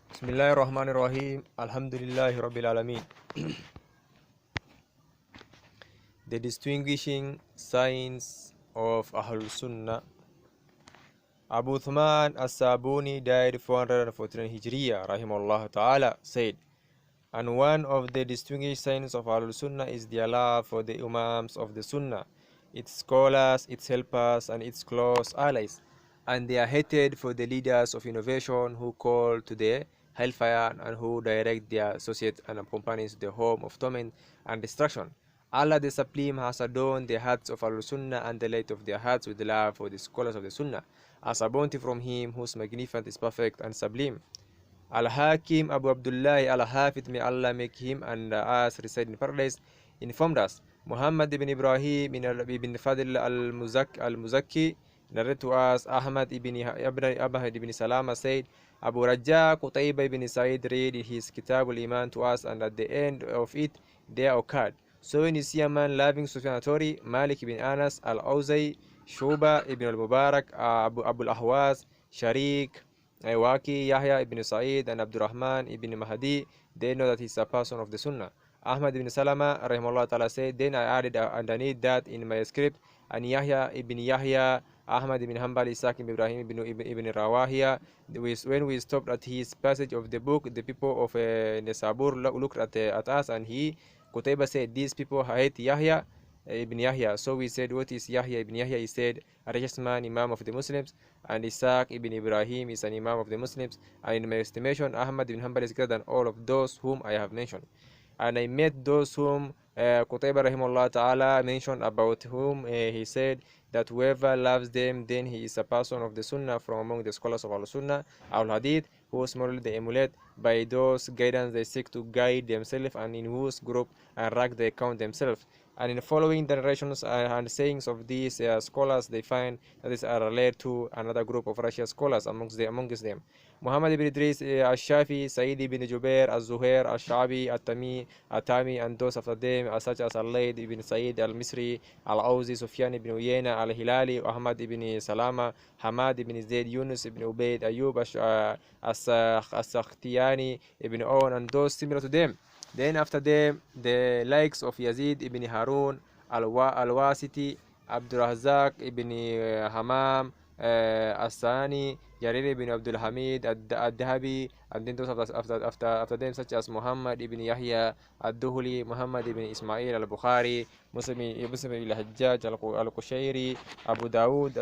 Bismillahir Rahmanir Rahim. Alhamdulillahi Rabbil Alameen. The distinguishing signs of Ahlul Sunnah. Abu Uthman As-Sabuni died 414 Hijriya, rahimahullah ta'ala, said, and one of the distinguishing signs of Ahlul Sunnah is their love for the Imams of the Sunnah, its scholars, its helpers, and its close allies, and they are hated for the leaders of innovation who call to the hellfire and who direct their associates and companions to the home of torment and destruction. Allah the Supreme has adorned the hearts of Al-Sunnah and the light of their hearts with the love for the scholars of the Sunnah, as a bounty from Him whose magnificence is perfect and sublime. Al-Hakim Abu Abdullah Al-Hafid, may Allah make him and us reside in paradise, informed us. Muhammad ibn Ibrahim ibn Fadl al-Muzakki narrated to us. Ahmad ibn Salama said, Abu Raja Qutayba ibn Sa'id read his Kitab al-Iman to us, and at the end of it there occurred, so when you see a man loving Sufyan Thawri, Malik ibn Anas, Al-Awzai, Shuba ibn al-Mubarak, Abu al-Ahwas, Sharik, Waki, Yahya ibn Sa'id, and Abdurrahman ibn Mahdi, they know that he's a person of the Sunnah. Ahmad ibn Salama rahimahullah ta'ala said, then I added underneath that in my script, and Yahya ibn Yahya, Ahmad ibn Hanbali, Isaac ibn Ibrahim ibn Rawahiya. When we stopped at his passage of the book, the people of Nesabur looked at us, and Qutayba said, these people hate Yahya ibn Yahya. So we said, what is Yahya ibn Yahya? He said, a righteous man, Imam of the Muslims, and Isaac ibn Ibrahim is an Imam of the Muslims, and in my estimation, Ahmad ibn Hanbal is greater than all of those whom I have mentioned. And I met those whom Qutayba rahimahullah ta'ala mentioned, about whom he said that whoever loves them, then he is a person of the Sunnah from among the scholars of Al-Sunnah, Al-Hadith, whose moral they emulate, by those guidance they seek to guide themselves, and in whose group and rank they count themselves. And in following the narrations and sayings of these scholars, they find that these are related to another group of righteous scholars amongst them. Muhammad ibn Idris al-Shafi, Sa'id ibn Jubair, al-Zuhair, al-Shabi, al-Tami, and those after them, such as al-Layd ibn Sa'id al-Misri, al-Awzi, Sufyan ibn Uyayna, al-Hilali, Ahmad ibn Salama, Hamad ibn Zayd, Yunus ibn Ubayd, Ayub as-Sakhtiyani ibn Awn, and those similar to them. Then after them, the likes of Yazid ibn Harun, al-Wasiti, Abdurrazak ibn Hamam, As-Sani, Jarir ibn Abdul Hamid, Ad-Dahabi, and then those after them, such as Muhammad ibn Yahya Ad-Duhuli, Muhammad ibn Ismail al-Bukhari, Muslim ibn al-Hajjaj al-Qushayri, Abu Dawud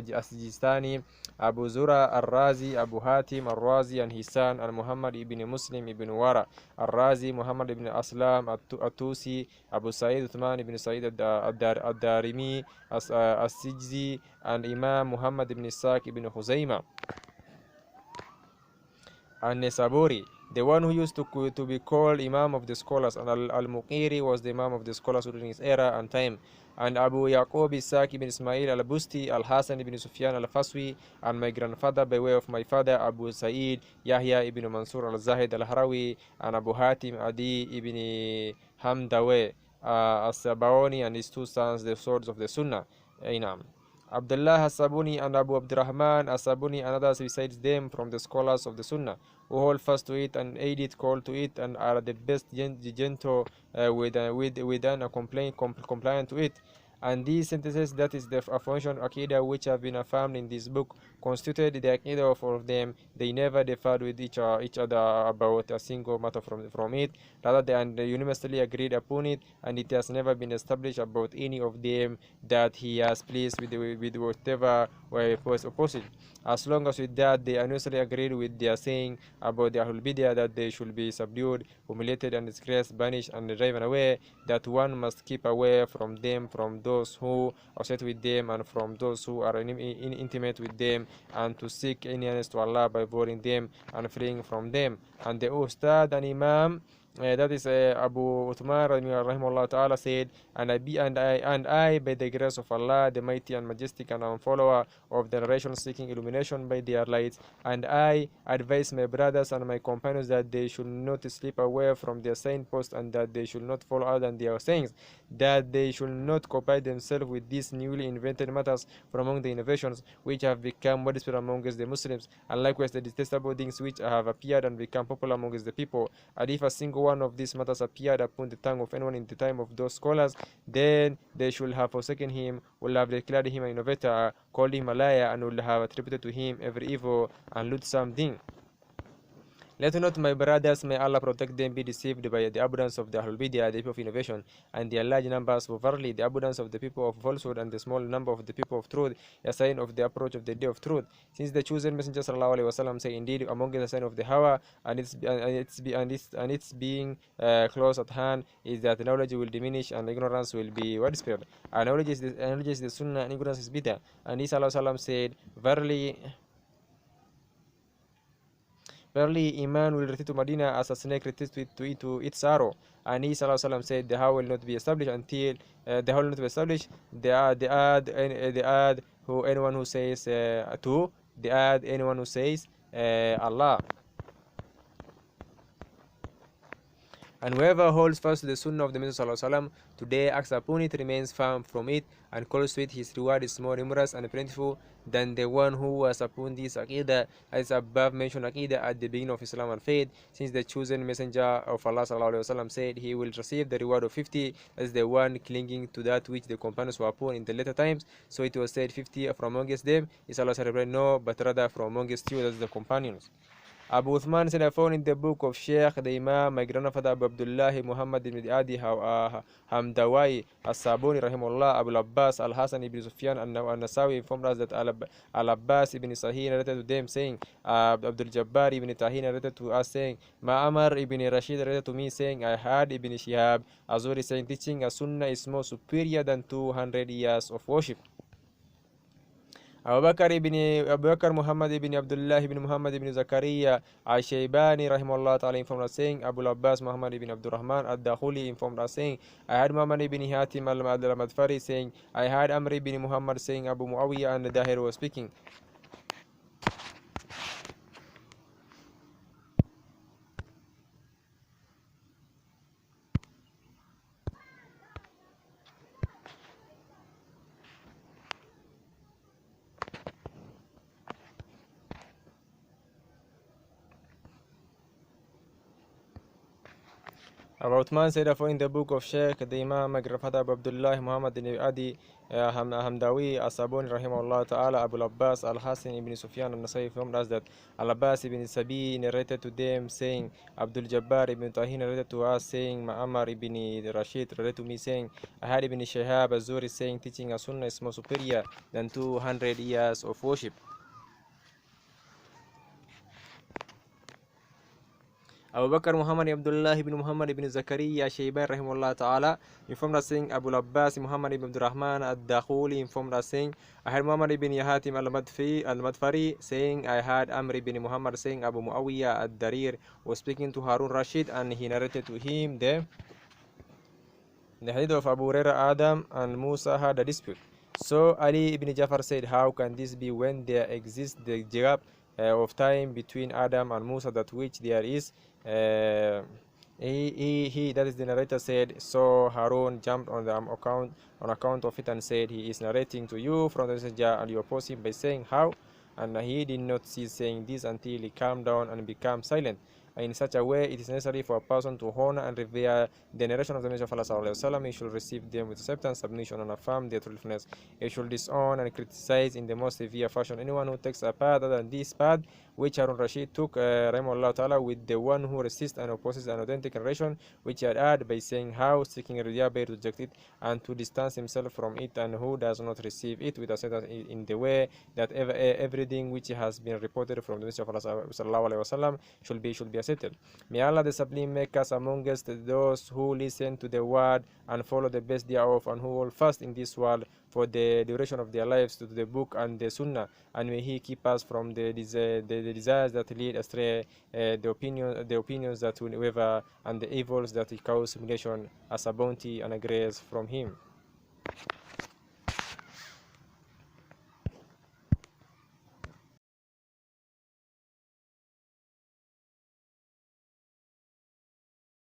as-Sijistani, Abu Zura al-Razi, Abu Hatim al-Razi, and his son, and Muhammad ibn Muslim ibn Wara al-Razi, Muhammad ibn Aslam al-Tusi, Abu Sa'id Uthman ibn Sa'id al-Darimi as-Sijzi, and Imam Muhammad ibn Ishaq ibn Khuzaymah and Nesaburi, the one who used to be called Imam of the scholars, and Al-Muqiri was the Imam of the scholars during his era and time, and Abu Yaqub Ishaq ibn Ismail al-Busti, Al-Hasan ibn Sufyan al-Faswi, and my grandfather by way of my father Abu Sa'id Yahya ibn Mansur al-Zahid al-Harawi, and Abu Hatim Adi ibn Hamdawi as-Sabaoni, and his two sons, the swords of the Sunnah. Inam. Abdullah As-Sabuni and Abu Abdurrahman As-Sabuni and others besides them from the scholars of the Sunnah, who hold fast to it and aid it, call to it, and are the best gentle within a compliant to it. And these sentences, that is the aforementioned Aqidah which have been affirmed in this book, constituted the Aqidah of all of them. They never differed with each other about a single matter from it. Rather, they unanimously agreed upon it, and it has never been established about any of them that he has pleased with whatever was opposite. As long as with that they unanimously agreed with their saying about the Ahlul Bidah, that they should be subdued, humiliated, and disgraced, banished, and driven away, that one must keep away from them, from those who associate with them, and from those who are intimate with them, and to seek nearness to Allah by avoiding them and freeing from them. And the Ustad and Imam that is Abu Uthman rahimahullah ta'ala said, and I by the grace of Allah the mighty and majestic, and am follower of the narration seeking illumination by their lights, and I advise my brothers and my companions that they should not slip away from their signpost, and that they should not follow other than their sayings, that they should not copy themselves with these newly invented matters from among the innovations which have become widespread amongst the Muslims, and likewise the detestable things which have appeared and become popular amongst the people. And if a single one of these matters appeared upon the tongue of anyone in the time of those scholars, then they should have forsaken him, will have declared him an innovator, called him a liar, and will have attributed to him every evil and loathsome thing. Let not, my brothers, may Allah protect them, be deceived by the abundance of the Ahlul Bid'ah, the people of innovation, and their large numbers. For verily, the abundance of the people of falsehood and the small number of the people of truth, a sign of the approach of the day of truth. Since the chosen Messenger sallallahu alaihi wasallam say, indeed, among the sign of the hour and its being close at hand is that knowledge will diminish and ignorance will be widespread. And knowledge is the sunnah, and ignorance is bid'ah. And Isa sallallahu alaihi wasallam said, Verily, Iman will return to Medina as a snake returns to its arrow. And he sallallahu said, the house will not be established until the house will not be established. They add who anyone who says they add anyone who says Allah. And whoever holds fast to the sunnah of the Messenger sallallahu today, acts upon it, remains firm from it, and calls to it, his reward is more numerous and plentiful than the one who was upon this aqidah, as above mentioned aqidah at the beginning of Islam and faith. Since the chosen Messenger of Allah sallallahu said, he will receive the reward of 50, as the one clinging to that which the companions were upon in the later times. So it was said, 50 from amongst them. Is Allah said, no, but rather from amongst you, that's the companions. Abu Uthman said, I found in the book of Sheikh the Imam, my grandfather Abu Abdullah Muhammad ibn Adi Hamdawai As-Sabuni rahimullah, Abu Abbas Al-Hasan ibn Sufyan and Nasawi informed us that Al-Abbas ibn Sahin narrated to them saying, Abdul Jabbar ibn Tahin narrated to us saying, Ma'amar ibn Rashid narrated to me saying, I heard Ibn Shihab Azuri saying, teaching a sunnah is more superior than 200 years of worship. Abu Bakr Muhammad ibn Abdullah ibn Muhammad ibn Zakaria Al-Shaybani rahimahullah ta'ala informed us saying, Abu Abbas Muhammad ibn Abdurrahman Ad-Dakhuli informed us saying, I heard Muhammad ibn Hatim al-Madfari saying, I heard Amr ibn Muhammad saying, Abu Muawiyah and Dahir was speaking. Abu Uthman said, in the book of Sheikh the Imam, my grandfather Abu Abdullah Muhammad ibn Adi Hamdawi As-Sabuni rahimahullah ta'ala, Abu Abbas Al-Hasan ibn Sufyan al-Nasai informed us that Al-Abbas ibn Sabi narrated to them saying, Abdul Jabbar ibn Tahin narrated to us saying, Ma'amar ibn Rashid narrated to me saying, I had Ibn Shihab Az-Zuri saying, teaching a sunnah is more superior than 200 years of worship. Abu Bakr Muhammad Abdullah ibn Muhammad ibn Zakaria Shayban rahimahullah ta'ala informed us saying, Abu Abbas Muhammad ibn Abdurrahman Ad-Dakhuli informed us saying, I heard Muhammad ibn Yahatim al-Madfari saying, I heard Amr ibn Muhammad saying, Abu Muawiyah Ad-Darir was speaking to Harun Rashid, and he narrated to him the hadith of Abu Hurairah, Adam and Musa had a dispute. So Ali ibn Jafar said, how can this be when there exists the gap of time between Adam and Musa, that which there is? That is the narrator said, so Harun jumped on account of it and said, he is narrating to you from the messenger, and you oppose him by saying, how? And he did not cease saying this until he calmed down and became silent. In such a way, it is necessary for a person to honor and revere the narration of the Messenger of Allah sallallahu alaihi wasallam. He should receive them with acceptance, submission, and affirm their truthfulness. He should disown and criticize in the most severe fashion anyone who takes a path other than this path which Harun Rashid took, rahimahullah ta'ala, with the one who resists and opposes an authentic narration which he had added by saying how, seeking riyah to reject it and to distance himself from it, and who does not receive it with acceptance in the way that everything which has been reported from the Messenger of Allah sallallahu alaihi wasallam should be accepted. May Allah the Supreme make us amongst those who listen to the word and follow the best thereof, and who hold fast in this world for the duration of their lives to the book and the sunnah, and may He keep us from the the desires that lead astray, the opinions that will waver, and the evils that cause humiliation, as a bounty and a grace from Him.